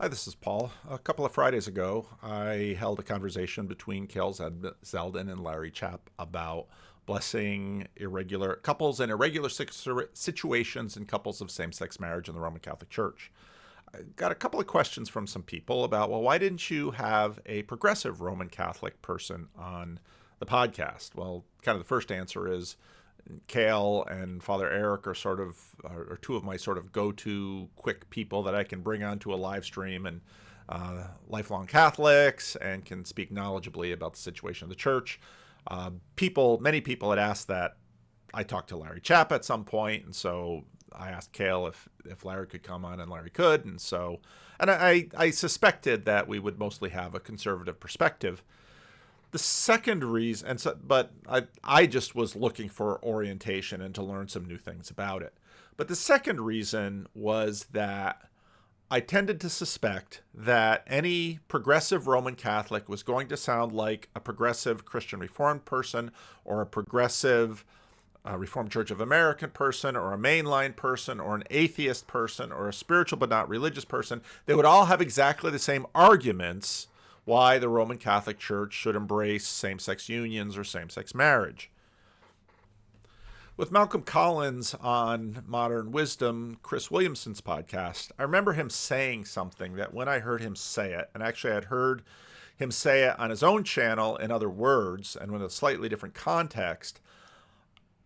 Hi, this is Paul. A couple of Fridays ago, I held a conversation between Cale Zeldin and Larry Chapp about blessing irregular couples in irregular situations and couples of same-sex marriage in the Roman Catholic Church. I got a couple of questions from some people about, well, why didn't you have a progressive Roman Catholic person on the podcast? Well, kind of the first answer is Cale and Father Eric are two of my sort of go-to quick people that I can bring onto a live stream, and lifelong Catholics, and can speak knowledgeably about the situation of the church. Many people had asked that I talked to Larry Chapp at some point, and so I asked Cale if Larry could come on, and Larry could, and I suspected that we would mostly have a conservative perspective. The second reason, but I just was looking for orientation and to learn some new things about it. But the second reason was that I tended to suspect that any progressive Roman Catholic was going to sound like a progressive Christian Reformed person, or a progressive Reformed Church of American person, or a mainline person, or an atheist person, or a spiritual but not religious person. They would all have exactly the same arguments why the Roman Catholic Church should embrace same-sex unions or same-sex marriage. With Malcolm Collins on Modern Wisdom, Chris Williamson's podcast, I remember him saying something that when I heard him say it, and actually I'd heard him say it on his own channel in other words and with a slightly different context,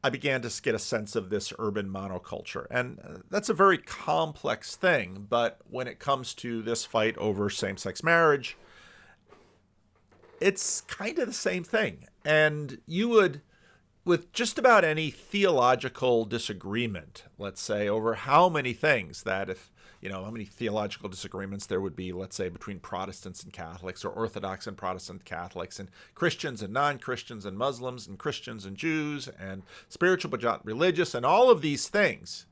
I began to get a sense of this urban monoculture. And that's a very complex thing, but when it comes to this fight over same-sex marriage, it's kind of the same thing. And you would, with just about any theological disagreement, let's say, over how many things that how many theological disagreements there would be, let's say, between Protestants and Catholics, or Orthodox and Protestant Catholics, and Christians and non-Christians, and Muslims and Christians and Jews, and spiritual but not religious, and all of these things.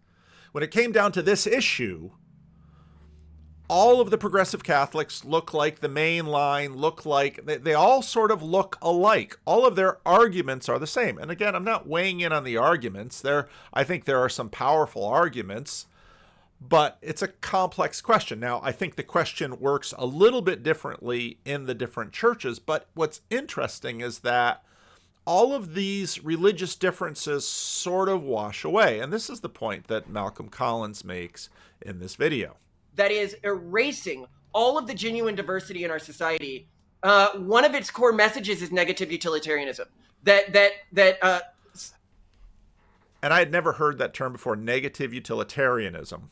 When it came down to this issue, all of the progressive Catholics look like the main line, they all sort of look alike. All of their arguments are the same. And again, I'm not weighing in on the arguments. I think there are some powerful arguments, but it's a complex question. Now, I think the question works a little bit differently in the different churches, but what's interesting is that all of these religious differences sort of wash away. And this is the point that Malcolm Collins makes in this video. That is erasing all of the genuine diversity in our society. One of its core messages is negative utilitarianism. And I had never heard that term before, negative utilitarianism.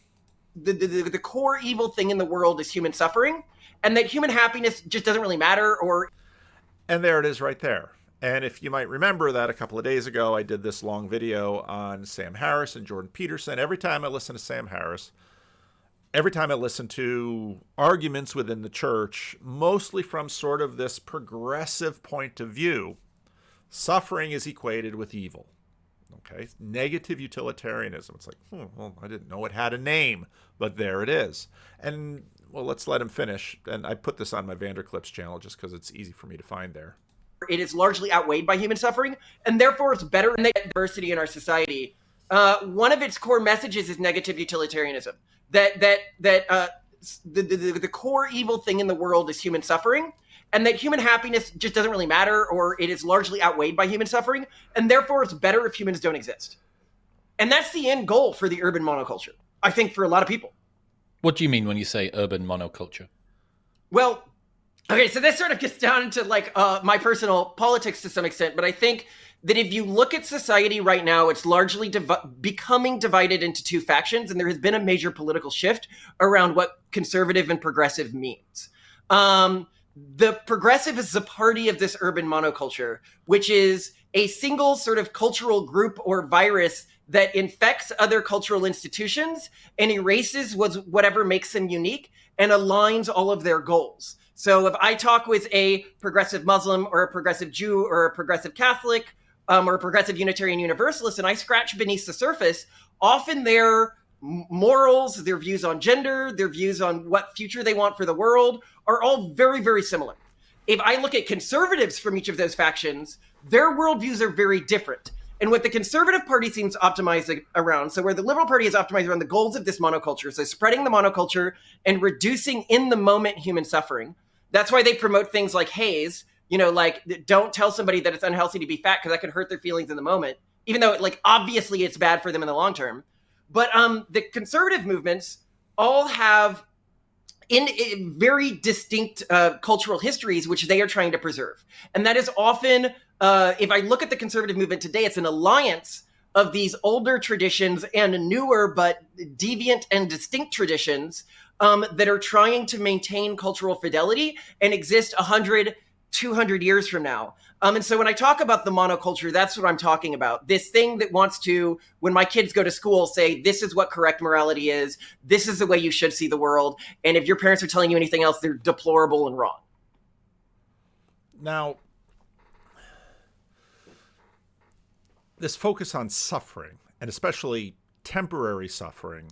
The core evil thing in the world is human suffering, and that human happiness just doesn't really matter. And there it is right there. And if you might remember that a couple of days ago, I did this long video on Sam Harris and Jordan Peterson. Every time I listen to Sam Harris, every time I listen to arguments within the church, mostly from sort of this progressive point of view, suffering is equated with evil. Okay, negative utilitarianism. It's like, well, I didn't know it had a name, but there it is. And, well, let's let him finish. And I put this on my Vanderclips channel just because it's easy for me to find there. It is largely outweighed by human suffering, and therefore it's better in the diversity in our society. One of its core messages is negative utilitarianism. The core evil thing in the world is human suffering, and that human happiness just doesn't really matter, or it is largely outweighed by human suffering, and therefore it's better if humans don't exist. And that's the end goal for the urban monoculture, I think, for a lot of people. What do you mean when you say urban monoculture? Well, okay, so this sort of gets down into my personal politics to some extent, but I think that if you look at society right now, it's largely becoming divided into two factions, and there has been a major political shift around what conservative and progressive means. The progressive is the party of this urban monoculture, which is a single sort of cultural group or virus that infects other cultural institutions and erases whatever makes them unique and aligns all of their goals. So if I talk with a progressive Muslim or a progressive Jew or a progressive Catholic, or a progressive Unitarian Universalist, and I scratch beneath the surface, often their morals, their views on gender, their views on what future they want for the world are all very, very similar. If I look at conservatives from each of those factions, their worldviews are very different. And what the Conservative Party seems optimized around, so where the Liberal Party is optimized around the goals of this monoculture, so spreading the monoculture and reducing in the moment human suffering. That's why they promote things like haze, like don't tell somebody that it's unhealthy to be fat because that could hurt their feelings in the moment, even though obviously it's bad for them in the long term. But the conservative movements all have in very distinct cultural histories, which they are trying to preserve. And that is often, if I look at the conservative movement today, it's an alliance of these older traditions and newer but deviant and distinct traditions that are trying to maintain cultural fidelity and exist 100, 200 years from now. And so when I talk about the monoculture, that's what I'm talking about. This thing that wants to, when my kids go to school, say, this is what correct morality is. This is the way you should see the world. And if your parents are telling you anything else, they're deplorable and wrong. Now, this focus on suffering, and especially temporary suffering,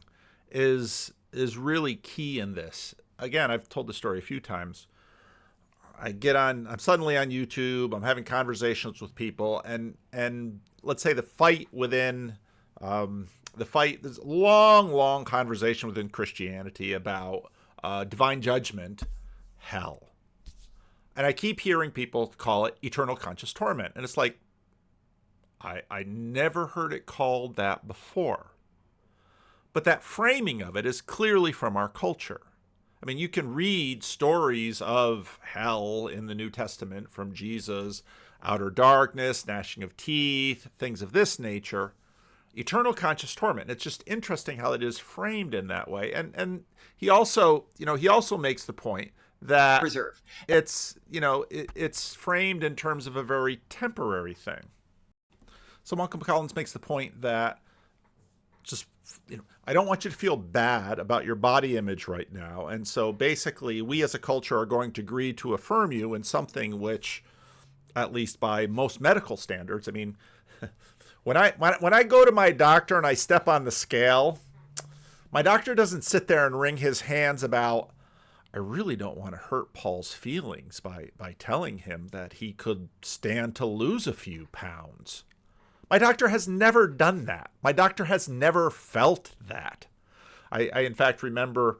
is really key in this. Again, I've told the story a few times. I'm suddenly on YouTube, I'm having conversations with people, and let's say the fight within, there's a long conversation within Christianity about divine judgment, hell. And I keep hearing people call it eternal conscious torment. And it's like, I never heard it called that before. But that framing of it is clearly from our culture. I mean, you can read stories of hell in the New Testament from Jesus, outer darkness, gnashing of teeth, things of this nature. Eternal conscious torment. It's just interesting how it is framed in that way. And he also makes the point that Preserve. it's framed in terms of a very temporary thing. So Malcolm Collins makes the point that I don't want you to feel bad about your body image right now. And so basically we as a culture are going to agree to affirm you in something which, at least by most medical standards, I mean, when I go to my doctor and I step on the scale, my doctor doesn't sit there and wring his hands about, I really don't want to hurt Paul's feelings by telling him that he could stand to lose a few pounds. My doctor has never done that. My doctor has never felt that. I in fact, remember,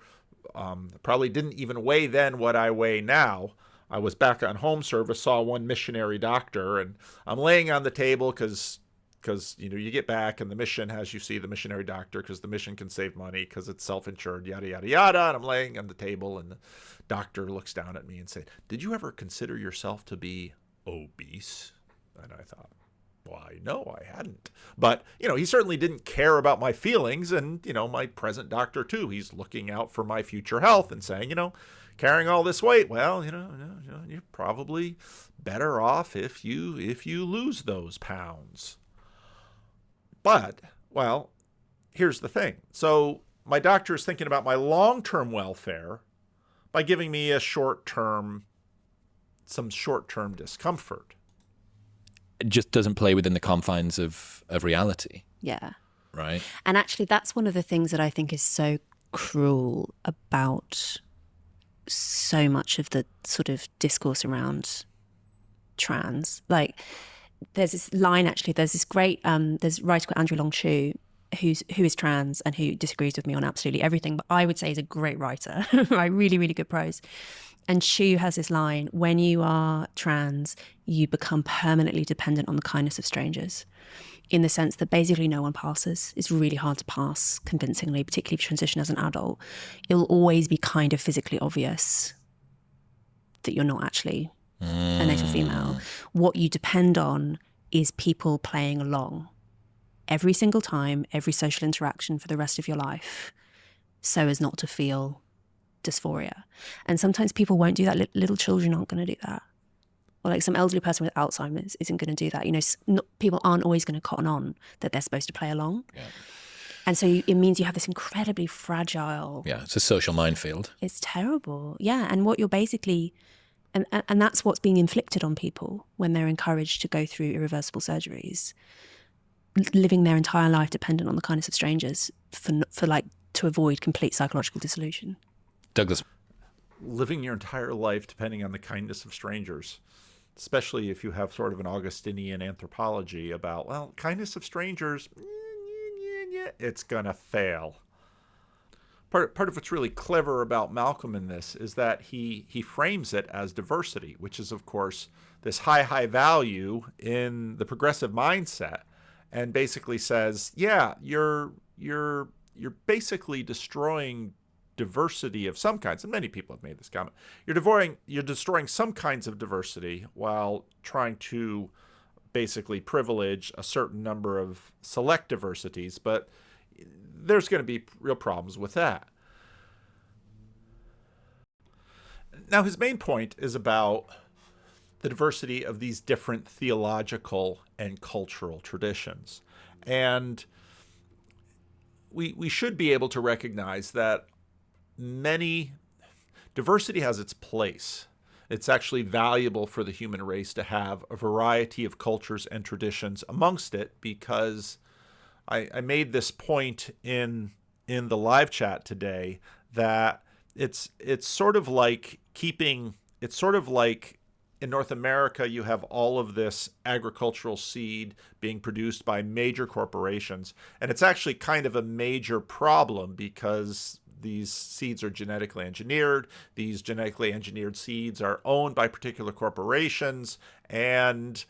probably didn't even weigh then what I weigh now. I was back on home service, saw one missionary doctor, and I'm laying on the table because you get back and the mission has you see the missionary doctor because the mission can save money because it's self-insured, yada, yada, yada. And I'm laying on the table and the doctor looks down at me and said, "Did you ever consider yourself to be obese?" And I thought, why, no, I hadn't. But, he certainly didn't care about my feelings. And, my present doctor, too, he's looking out for my future health and saying, carrying all this weight, well, you're probably better off if you lose those pounds. But, well, here's the thing. So my doctor is thinking about my long-term welfare by giving me some short-term discomfort. It just doesn't play within the confines of reality. Yeah. Right. And actually, that's one of the things that I think is so cruel about so much of the sort of discourse around trans. Like, there's this line, actually, there's this great, there's a writer called Andrew Long Chu, who is trans and who disagrees with me on absolutely everything, but I would say he's a great writer, right? Really, really good prose. And Chu has this line, when you are trans, you become permanently dependent on the kindness of strangers, in the sense that basically no one passes. It's really hard to pass convincingly, particularly if you transition as an adult. It'll always be kind of physically obvious that you're not actually a natal female. What you depend on is people playing along every single time, every social interaction for the rest of your life, so as not to feel dysphoria. And sometimes people won't do that. Little children aren't going to do that. Or like some elderly person with Alzheimer's isn't going to do that. People aren't always going to cotton on that they're supposed to play along. Yeah. And so it means you have this incredibly fragile... Yeah, it's a social minefield. It's terrible. Yeah, and what you're basically... And that's what's being inflicted on people when they're encouraged to go through irreversible surgeries, living their entire life dependent on the kindness of strangers to avoid complete psychological dissolution. Douglas. Living your entire life depending on the kindness of strangers. especially if you have sort of an Augustinian anthropology about, well, kindness of strangers, it's going to fail. Part of what's really clever about Malcolm in this is that he frames it as diversity, which is, of course, this high value in the progressive mindset, and basically says, yeah, you're basically destroying diversity of some kinds, and many people have made this comment. You're destroying some kinds of diversity while trying to basically privilege a certain number of select diversities, but there's going to be real problems with that. Now, his main point is about the diversity of these different theological and cultural traditions. And we should be able to recognize that diversity has its place. It's actually valuable for the human race to have a variety of cultures and traditions amongst it, because I made this point in the live chat today that it's sort of like in North America you have all of this agricultural seed being produced by major corporations, and it's actually kind of a major problem because these seeds are genetically engineered. These genetically engineered seeds are owned by particular corporations, and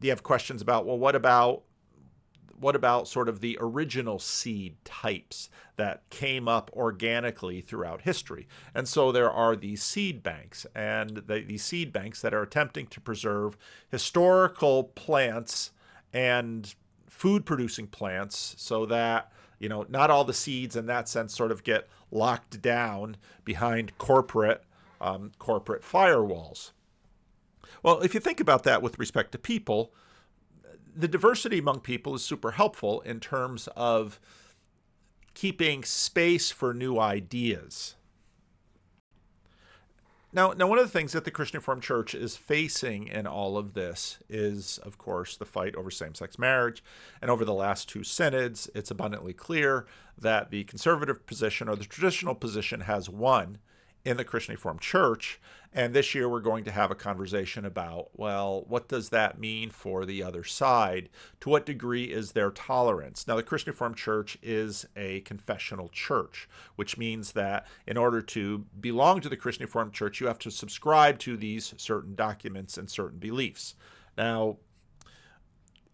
you have questions about, well, what about sort of the original seed types that came up organically throughout history? And so there are these seed banks, and these seed banks that are attempting to preserve historical plants and food-producing plants so that, not all the seeds in that sense sort of get locked down behind corporate firewalls. Well, if you think about that with respect to people, the diversity among people is super helpful in terms of keeping space for new ideas. Now, one of the things that the Christian Reformed Church is facing in all of this is, of course, the fight over same-sex marriage. And over the last two synods, it's abundantly clear that the conservative position, or the traditional position, has won in the Christian Reformed Church. And this year we're going to have a conversation about, well, what does that mean for the other side? To what degree is there tolerance? Now, the Christian Reformed Church is a confessional church, which means that in order to belong to the Christian Reformed Church, you have to subscribe to these certain documents and certain beliefs. Now,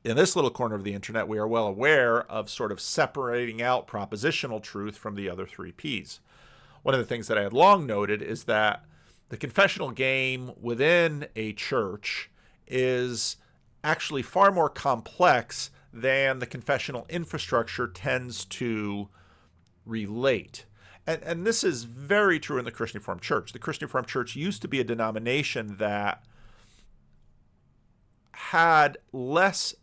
in this little corner of the internet, we are well aware of sort of separating out propositional truth from the other three Ps. One of the things that I had long noted is that the confessional game within a church is actually far more complex than the confessional infrastructure tends to relate. And this is very true in the Christian Reformed Church. The Christian Reformed Church used to be a denomination that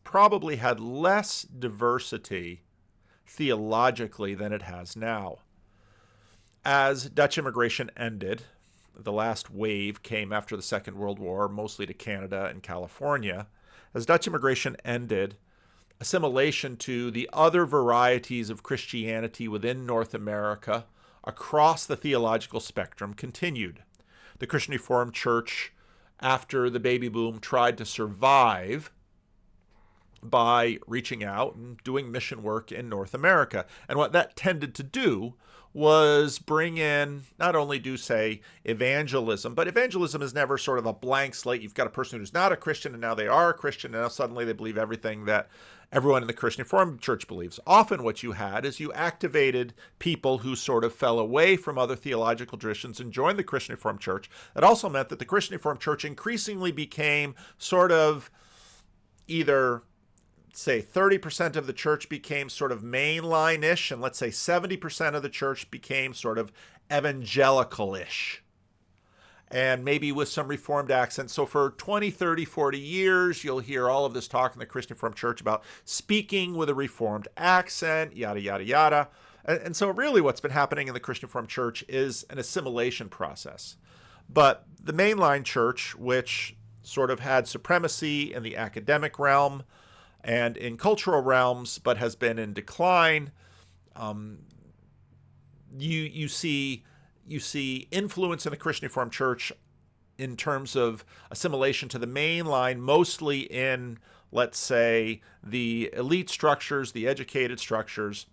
probably had less diversity theologically than it has now. As Dutch immigration ended, the last wave came after the Second World War, mostly to Canada and California. As Dutch immigration ended, assimilation to the other varieties of Christianity within North America across the theological spectrum continued. The Christian Reformed Church, after the baby boom, tried to survive by reaching out and doing mission work in North America. And what that tended to do was bring in, not only do, say, evangelism, but evangelism is never sort of a blank slate. You've got a person who's not a Christian and now they are a Christian, and now suddenly they believe everything that everyone in the Christian Reformed Church believes. Often what you had is you activated people who sort of fell away from other theological traditions and joined the Christian Reformed Church. That also meant that the Christian Reformed Church increasingly became sort of either, say, 30% of the church became sort of mainline-ish, and let's say 70% of the church became sort of evangelical-ish, and maybe with some Reformed accents. So for 20, 30, 40 years, you'll hear all of this talk in the Christian Reformed Church about speaking with a Reformed accent, yada, yada, yada. And so really what's been happening in the Christian Reformed Church is an assimilation process. But the mainline church, which sort of had supremacy in the academic realm and in cultural realms, but has been in decline, you see influence in the Christian Reformed Church in terms of assimilation to the main line, mostly in, let's say, the elite structures, the educated structures.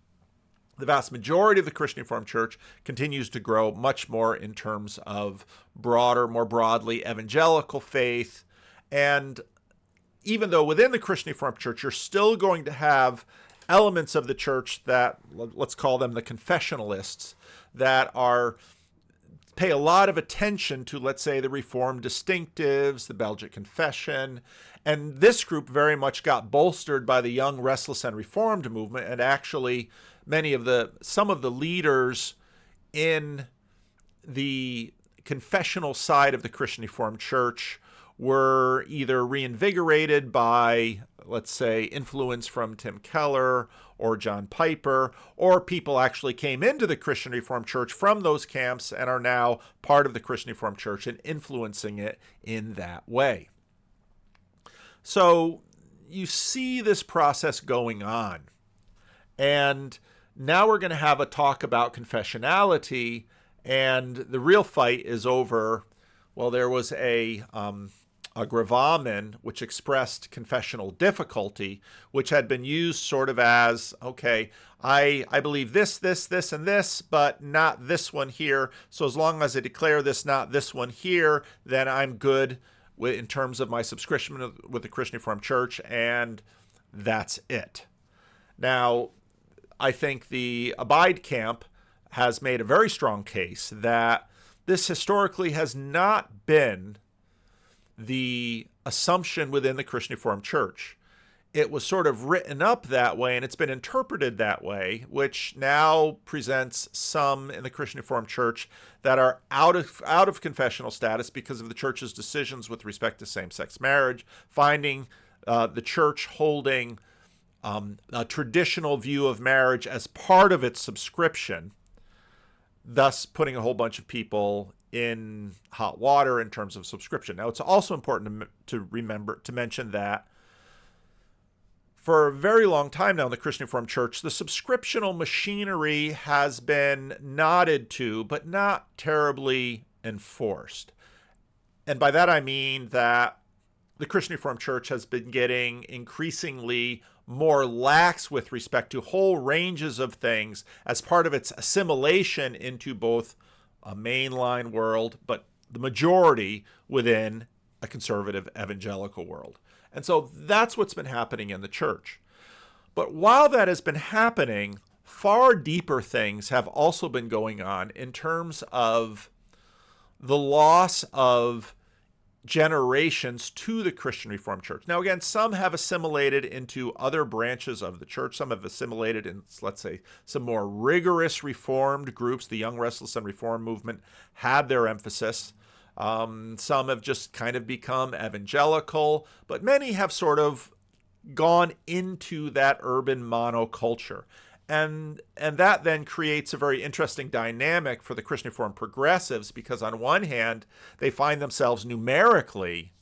The vast majority of the Christian Reformed Church continues to grow much more in terms of broader, more broadly evangelical faith. And even though within the Christian Reformed Church, you're still going to have elements of the church that, let's call them the confessionalists, that pay a lot of attention to, let's say, the Reformed distinctives, the Belgic Confession. And this group very much got bolstered by the Young, Restless, and Reformed movement. And actually, some of the leaders in the confessional side of the Christian Reformed Church were either reinvigorated by, let's say, influence from Tim Keller or John Piper, or people actually came into the Christian Reformed Church from those camps and are now part of the Christian Reformed Church and influencing it in that way. So you see this process going on. And now we're going to have a talk about confessionality, and the real fight is over, well, there was a gravamen which expressed confessional difficulty, which had been used sort of as, okay, I believe this, and this, but not this one here. So as long as I declare this, not this one here, then I'm good in terms of my subscription with the Christian Reformed Church, and that's it. Now, I think the Abide camp has made a very strong case that this historically has not been the assumption within the Christian Reformed Church. It was sort of written up that way, and it's been interpreted that way, which now presents some in the Christian Reformed Church that are out of confessional status because of the church's decisions with respect to same-sex marriage, finding the church holding a traditional view of marriage as part of its subscription, thus putting a whole bunch of people in hot water in terms of subscription. Now, it's also important to mention that for a very long time now in the Christian Reformed Church, the subscriptional machinery has been nodded to, but not terribly enforced. And by that I mean that the Christian Reformed Church has been getting increasingly more lax with respect to whole ranges of things as part of its assimilation into both a mainline world, but the majority within a conservative evangelical world. And so that's what's been happening in the church. But while that has been happening, far deeper things have also been going on in terms of the loss of generations to the Christian Reformed Church. Now, again, some have assimilated into other branches of the church. Some have assimilated in, let's say, some more rigorous Reformed groups. The Young, Restless, and Reformed movement had their emphasis. Some have just kind of become evangelical, but many have sort of gone into that urban monoculture. And that then creates a very interesting dynamic for the Christian Reformed progressives, because on one hand, they find themselves numerically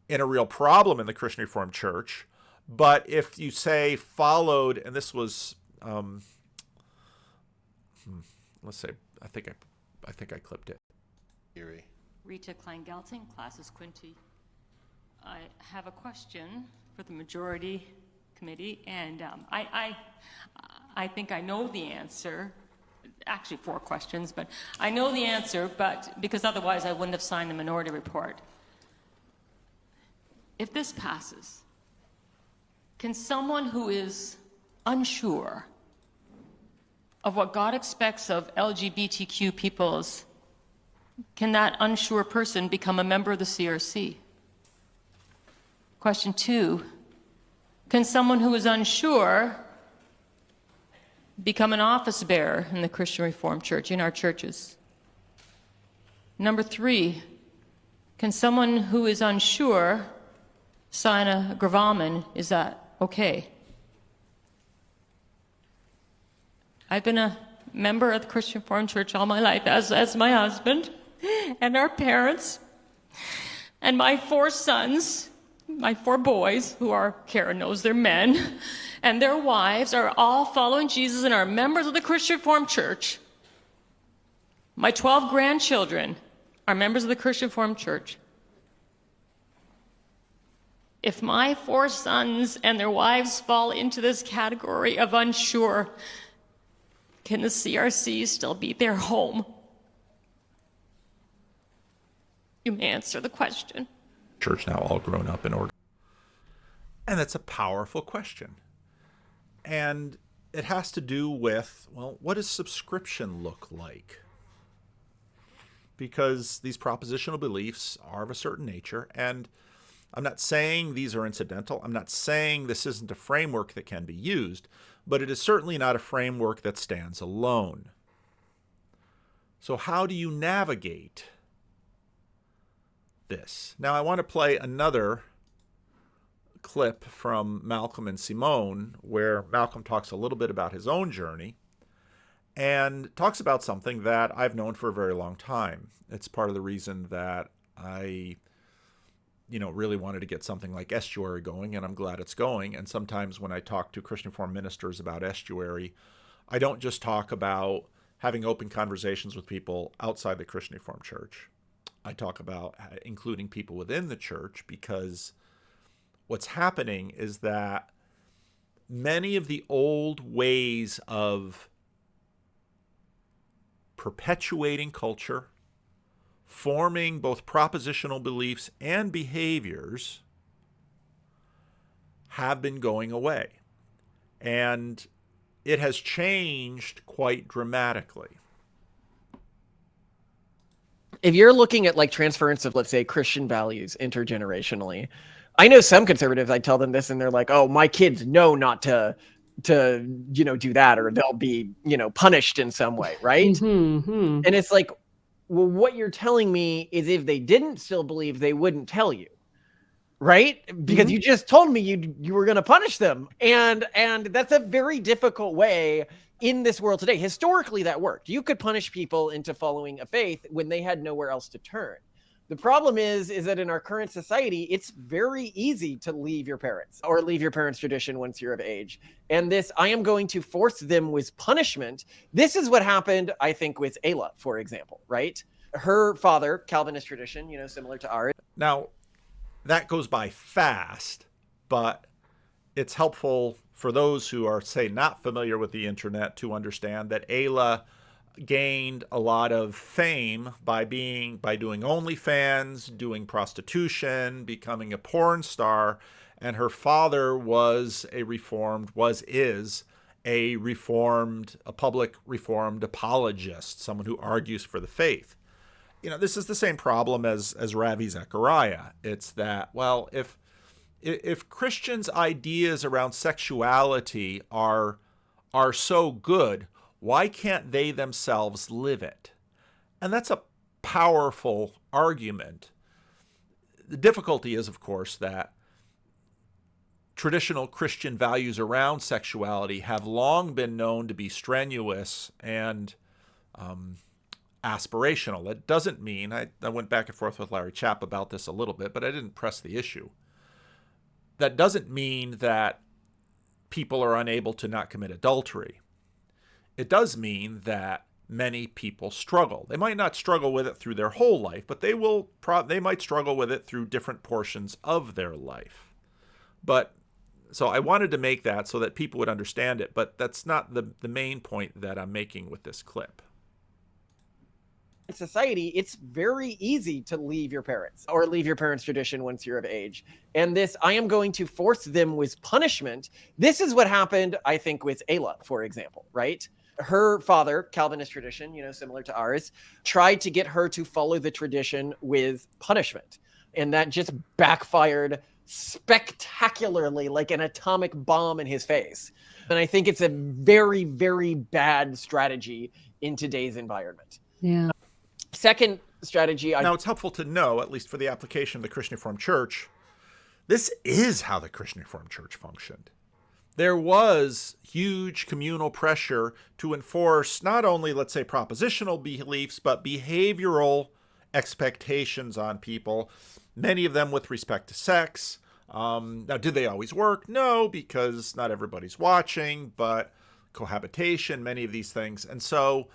in a real problem in the Christian Reformed Church. But if you say followed, and this was, let's say, I think I clipped it. Rita Klein-Gelting, classes Quinty. I have a question for the majority committee, and I think I know the answer. Actually, 4 questions, but I know the answer, but because otherwise I wouldn't have signed the minority report. If this passes, can someone who is unsure of what God expects of LGBTQ peoples, can that unsure person become a member of the CRC? Question 2, can someone who is unsure become an office bearer in the Christian Reformed Church, in our churches? Number 3, can someone who is unsure sign a gravamen? Is that okay? I've been a member of the Christian Reformed Church all my life, as my husband and our parents and my 4 sons, my 4 boys, who are, Karen knows they're men, and their wives are all following Jesus and are members of the Christian Reformed Church. My 12 grandchildren are members of the Christian Reformed Church. If my 4 sons and their wives fall into this category of unsure, can the CRC still be their home? You may answer the question. Church now all grown up in order. And that's a powerful question. And it has to do with, well, what does subscription look like? Because these propositional beliefs are of a certain nature, and I'm not saying these are incidental. I'm not saying this isn't a framework that can be used, but it is certainly not a framework that stands alone. So how do you navigate this? Now, I want to play another clip from Malcolm and Simone, where Malcolm talks a little bit about his own journey and talks about something that I've known for a very long time. It's part of the reason that I really wanted to get something like Estuary going, and I'm glad it's going. And sometimes when I talk to Christian Reformed ministers about Estuary, I don't just talk about having open conversations with people outside the Christian Reformed Church. I talk about including people within the church, because what's happening is that many of the old ways of perpetuating culture, forming both propositional beliefs and behaviors, have been going away. And it has changed quite dramatically. If you're looking at like transference of, let's say, Christian values intergenerationally, I know some conservatives, I tell them this and they're like, oh, my kids know not to do that, or they'll be, punished in some way, right? And it's like, well, what you're telling me is if they didn't still believe, they wouldn't tell you, right? Because you just told me you were going to punish them. And that's a very difficult way in this world today. Historically, that worked. You could punish people into following a faith when they had nowhere else to turn. The problem is that in our current society, it's very easy to leave your parents or leave your parents' tradition once you're of age. And this, I am going to force them with punishment. This is what happened, I think, with Ayla, for example, right? Her father, Calvinist tradition, similar to ours. Now, that goes by fast, but it's helpful for those who are, say, not familiar with the internet to understand that Ayla gained a lot of fame by doing OnlyFans, doing prostitution, becoming a porn star, and her father is a public reformed apologist, someone who argues for the faith. This is the same problem as Ravi Zachariah. It's that, well, if Christians' ideas around sexuality are so good, why can't they themselves live it? And that's a powerful argument. The difficulty is, of course, that traditional Christian values around sexuality have long been known to be strenuous and aspirational. That doesn't mean, I went back and forth with Larry Chapp about this a little bit, but I didn't press the issue. That doesn't mean that people are unable to not commit adultery. It does mean that many people struggle. They might not struggle with it through their whole life, but they might struggle with it through different portions of their life. So I wanted to make that so that people would understand it, but that's not the main point that I'm making with this clip. In society, it's very easy to leave your parents or leave your parents' tradition once you're of age. And this, I am going to force them with punishment. This is what happened, I think, with Ayla, for example, right? Her father, Calvinist tradition, similar to ours, tried to get her to follow the tradition with punishment. And that just backfired spectacularly, like an atomic bomb in his face. And I think it's a very, very bad strategy in today's environment. Yeah. Second strategy. Now, it's helpful to know, at least for the application of the Christian Reformed Church, this is how the Christian Reformed Church functioned. There was huge communal pressure to enforce not only, let's say, propositional beliefs, but behavioral expectations on people, many of them with respect to sex. Now, did they always work? No, because not everybody's watching, but cohabitation, many of these things. And so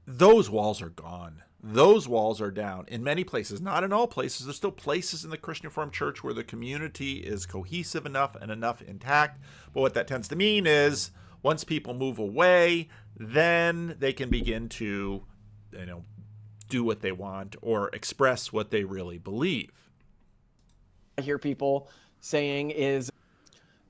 those walls are gone. those walls are down in many places, not in all places. There's still places in the Christian Reformed Church where the community is cohesive enough and enough intact. But what that tends to mean is once people move away, then they can begin to, do what they want or express what they really believe. I hear people saying is,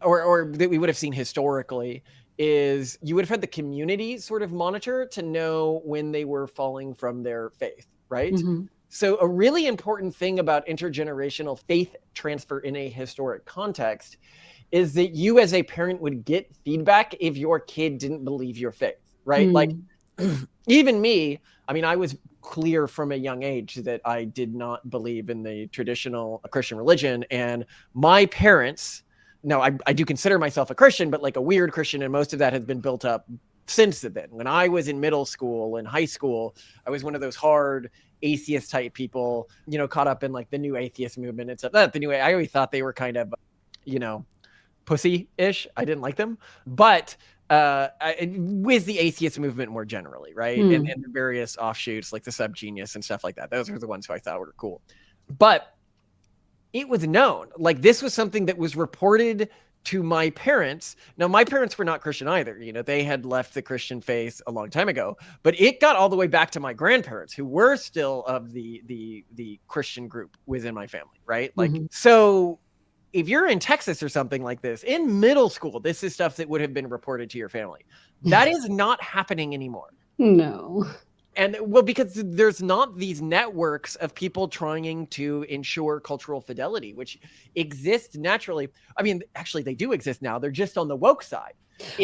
or that we would have seen historically, is you would have had the community sort of monitor to know when they were falling from their faith, right? Mm-hmm. So a really important thing about intergenerational faith transfer in a historic context is that you as a parent would get feedback if your kid didn't believe your faith, right? Like even me, I mean, I was clear from a young age that I did not believe in the traditional Christian religion. And my parents, no, I do consider myself a Christian, but like a weird Christian, and most of that has been built up since then. When I was in middle school and high school, I was one of those hard atheist type people, caught up in like the new atheist movement and stuff. I always thought they were kind of, pussy-ish. I didn't like them, but with the atheist movement more generally, right? And the various offshoots like the subgenius and stuff like that. Those were the ones who I thought were cool. But it was known, like this was something that was reported to my parents. Now, my parents were not Christian either. They had left the Christian faith a long time ago, but it got all the way back to my grandparents who were still of the Christian group within my family, right? Like, so if you're in Texas or something like this, in middle school, this is stuff that would have been reported to your family. That is not happening anymore. No. And well, because there's not these networks of people trying to ensure cultural fidelity, which exist naturally. I mean, actually, they do exist now. They're just on the woke side.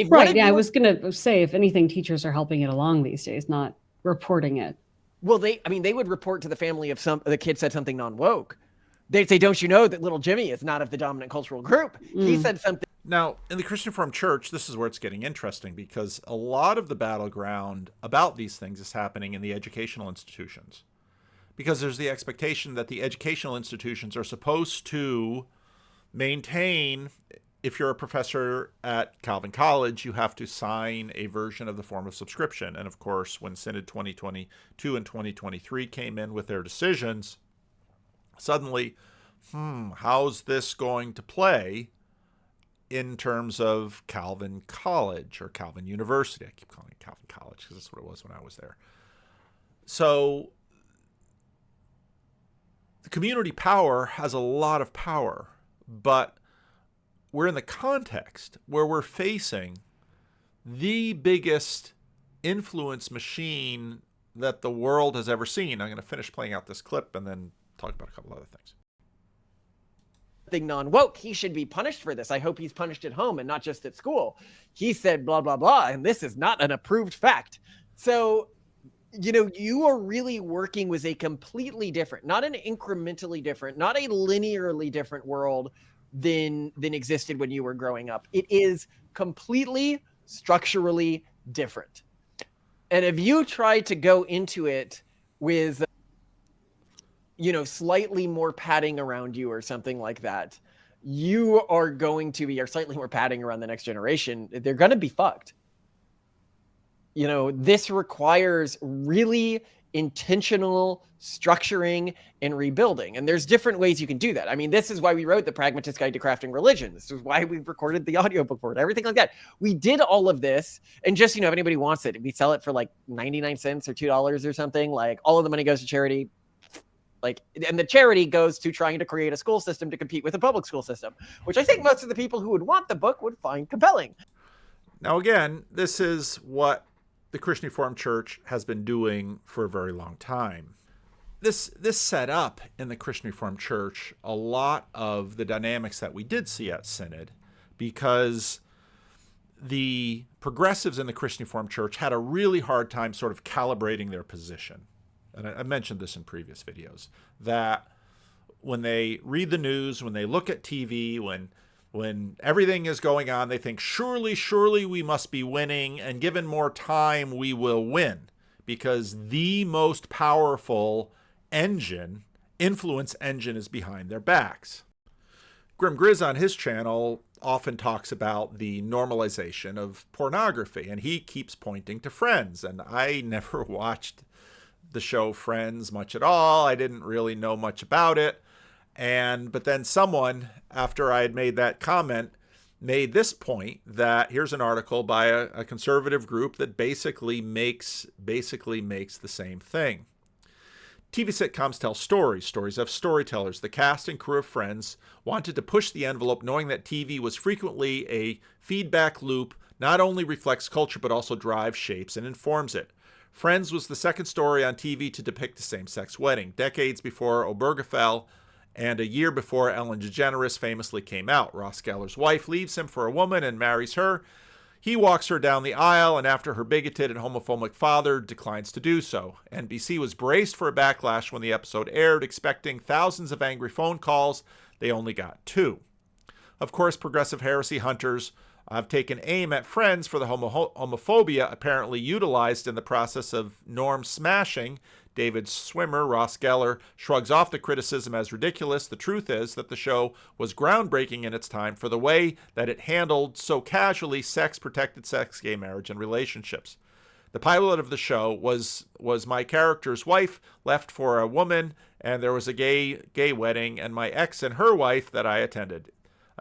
Right. Yeah, I was going to say, if anything, teachers are helping it along these days, not reporting it. Well, they would report to the family if the kid said something non-woke. They'd say, don't you know that little Jimmy is not of the dominant cultural group? He said something. Now, in the Christian Reformed Church, this is where it's getting interesting because a lot of the battleground about these things is happening in the educational institutions. Because there's the expectation that the educational institutions are supposed to maintain, if you're a professor at Calvin College, you have to sign a version of the form of subscription. And of course, when Synod 2022 and 2023 came in with their decisions, suddenly, how's this going to play in terms of Calvin College or Calvin University? I keep calling it Calvin College because that's what it was when I was there. So the community power has a lot of power, but we're in the context where we're facing the biggest influence machine that the world has ever seen. I'm going to finish playing out this clip and then talk about a couple other things. Non-woke, he should be punished for this. I hope he's punished at home and not just at school. He said blah, blah, blah, and this is not an approved fact. So, you are really working with a completely different, not an incrementally different, not a linearly different world than existed when you were growing up. It is completely structurally different. And if you try to go into it with slightly more padding around you or something like that, you are going to be, or slightly more padding around the next generation, they're going to be fucked. This requires really intentional structuring and rebuilding. And there's different ways you can do that. I mean, this is why we wrote The Pragmatist Guide to Crafting Religion. This is why we recorded the audiobook for it, everything like that. We did all of this. And just, if anybody wants it, we sell it for like 99 cents or $2 or something. Like all of the money goes to charity. And the charity goes to trying to create a school system to compete with the public school system, which I think most of the people who would want the book would find compelling. Now, again, this is what the Christian Reformed Church has been doing for a very long time. This set up in the Christian Reformed Church a lot of the dynamics that we did see at Synod, because the progressives in the Christian Reformed Church had a really hard time sort of calibrating their position. And I mentioned this in previous videos, that when they read the news, when they look at TV, when everything is going on, they think, surely we must be winning, and given more time, we will win, because the most powerful influence engine is behind their backs. Grim Grizz on his channel often talks about the normalization of pornography, and he keeps pointing to Friends, and I never watched the show Friends much at all. I didn't really know much about it. But then someone, after I had made that comment, made this point that here's an article by a conservative group that basically makes the same thing. TV sitcoms tell stories. Stories have storytellers. The cast and crew of Friends wanted to push the envelope, knowing that TV was frequently a feedback loop, not only reflects culture but also drives, shapes, and informs it. Friends was the second story on TV to depict a same-sex wedding, decades before Obergefell and a year before Ellen DeGeneres famously came out. Ross Geller's wife leaves him for a woman and marries her. He walks her down the aisle, and after her bigoted and homophobic father declines to do so. NBC was braced for a backlash when the episode aired, expecting thousands of angry phone calls. They only got 2. Of course, progressive heresy hunters have taken aim at Friends for the homophobia apparently utilized in the process of norm smashing. David Swimmer, Ross Geller, shrugs off the criticism as ridiculous. The truth is that the show was groundbreaking in its time for the way that it handled so casually sex-protected sex, gay marriage, and relationships. The pilot of the show was my character's wife left for a woman, and there was a gay wedding, and my ex and her wife that I attended.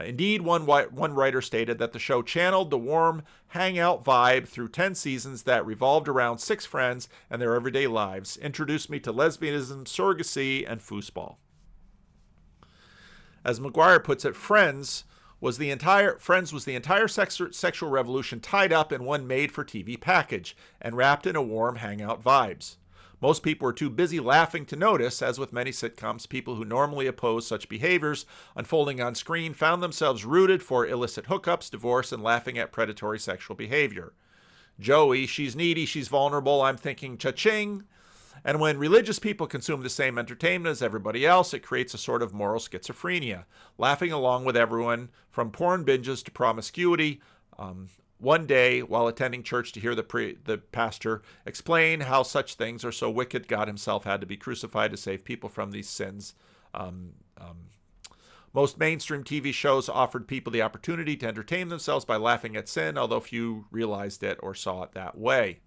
Indeed, one writer stated that the show channeled the warm hangout vibe through 10 seasons that revolved around 6 friends and their everyday lives, introduced me to lesbianism, surrogacy, and foosball. As McGuire puts it, Friends was the entire sexual revolution tied up in one made-for-TV package and wrapped in a warm hangout vibes. Most people were too busy laughing to notice. As with many sitcoms, people who normally oppose such behaviors unfolding on screen found themselves rooted for illicit hookups, divorce, and laughing at predatory sexual behavior. Joey, she's needy, she's vulnerable, I'm thinking cha-ching. And when religious people consume the same entertainment as everybody else, it creates a sort of moral schizophrenia, laughing along with everyone from porn binges to promiscuity. One day, while attending church to hear the pastor explain how such things are so wicked, God himself had to be crucified to save people from these sins. Most mainstream TV shows offered people the opportunity to entertain themselves by laughing at sin, although few realized it or saw it that way.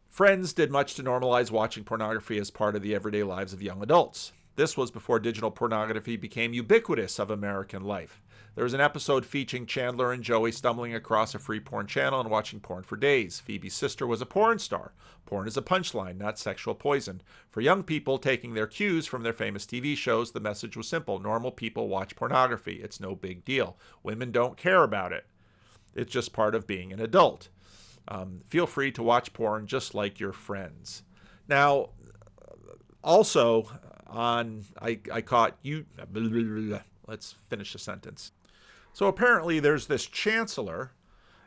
Friends did much to normalize watching pornography as part of the everyday lives of young adults. This was before digital pornography became ubiquitous of American life. There was an episode featuring Chandler and Joey stumbling across a free porn channel and watching porn for days. Phoebe's sister was a porn star. Porn is a punchline, not sexual poison. For young people taking their cues from their famous TV shows, the message was simple. Normal people watch pornography. It's no big deal. Women don't care about it. It's just part of being an adult. Feel free to watch porn just like your friends. Now, also, I caught you. Let's finish the sentence. So apparently there's this chancellor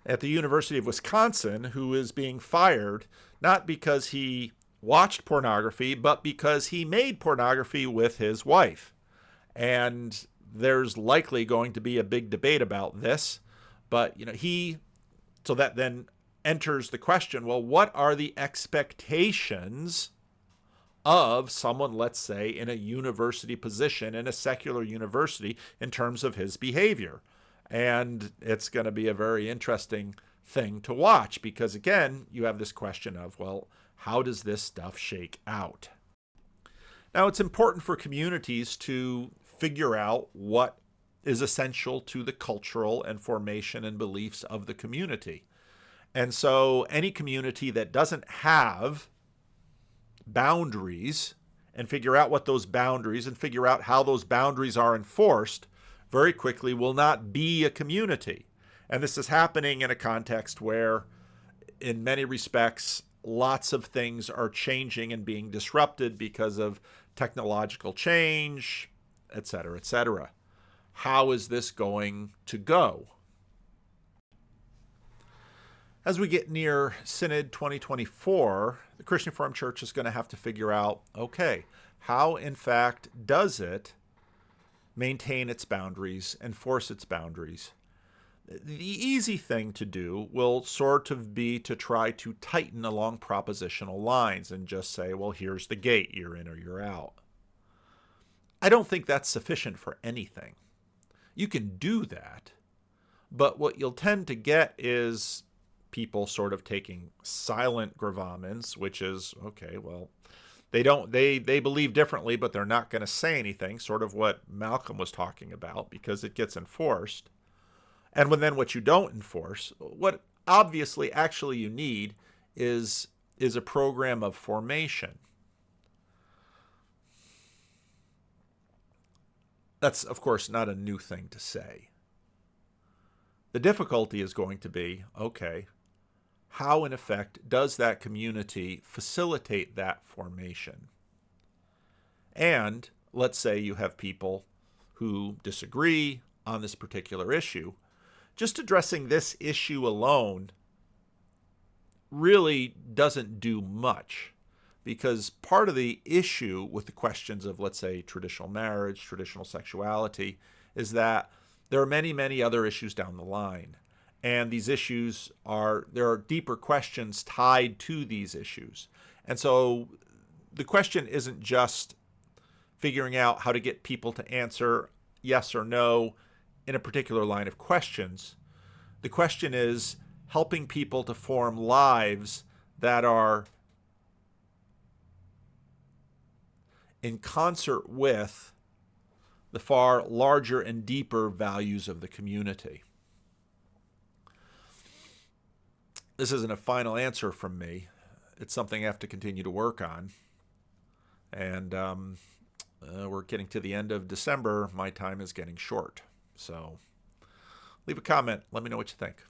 at the University of Wisconsin who is being fired, not because he watched pornography, but because he made pornography with his wife. And there's likely going to be a big debate about this. But, so that then enters the question, well, what are the expectations of someone, let's say, in a university position, in a secular university, in terms of his behavior? And it's going to be a very interesting thing to watch because, again, you have this question of, well, how does this stuff shake out? Now, it's important for communities to figure out what is essential to the cultural and formation and beliefs of the community. And so any community that doesn't have boundaries and figure out what those boundaries and figure out how those boundaries are enforced very quickly will not be a community. And this is happening in a context where, in many respects, lots of things are changing and being disrupted because of technological change, et cetera, et cetera. How is this going to go? As we get near Synod 2024, the Christian Reformed Church is going to have to figure out, okay, how in fact does it maintain its boundaries, enforce its boundaries? The easy thing to do will sort of be to try to tighten along propositional lines and just say, well, here's the gate, you're in or you're out. I don't think that's sufficient for anything. You can do that, but what you'll tend to get is people sort of taking silent gravamens, which is, okay, well, they believe differently, but they're not going to say anything, sort of what Malcolm was talking about, because it gets enforced. And then what you don't enforce, what obviously actually you need is a program of formation. That's, of course, not a new thing to say. The difficulty is going to be, okay, how in effect does that community facilitate that formation? And let's say you have people who disagree on this particular issue. Just addressing this issue alone really doesn't do much, because part of the issue with the questions of, let's say, traditional marriage, traditional sexuality, is that there are many, many other issues down the line. And these issues there are deeper questions tied to these issues. And so the question isn't just figuring out how to get people to answer yes or no in a particular line of questions. The question is helping people to form lives that are in concert with the far larger and deeper values of the community. This isn't a final answer from me. It's something I have to continue to work on. And we're getting to the end of December. My time is getting short. So leave a comment. Let me know what you think.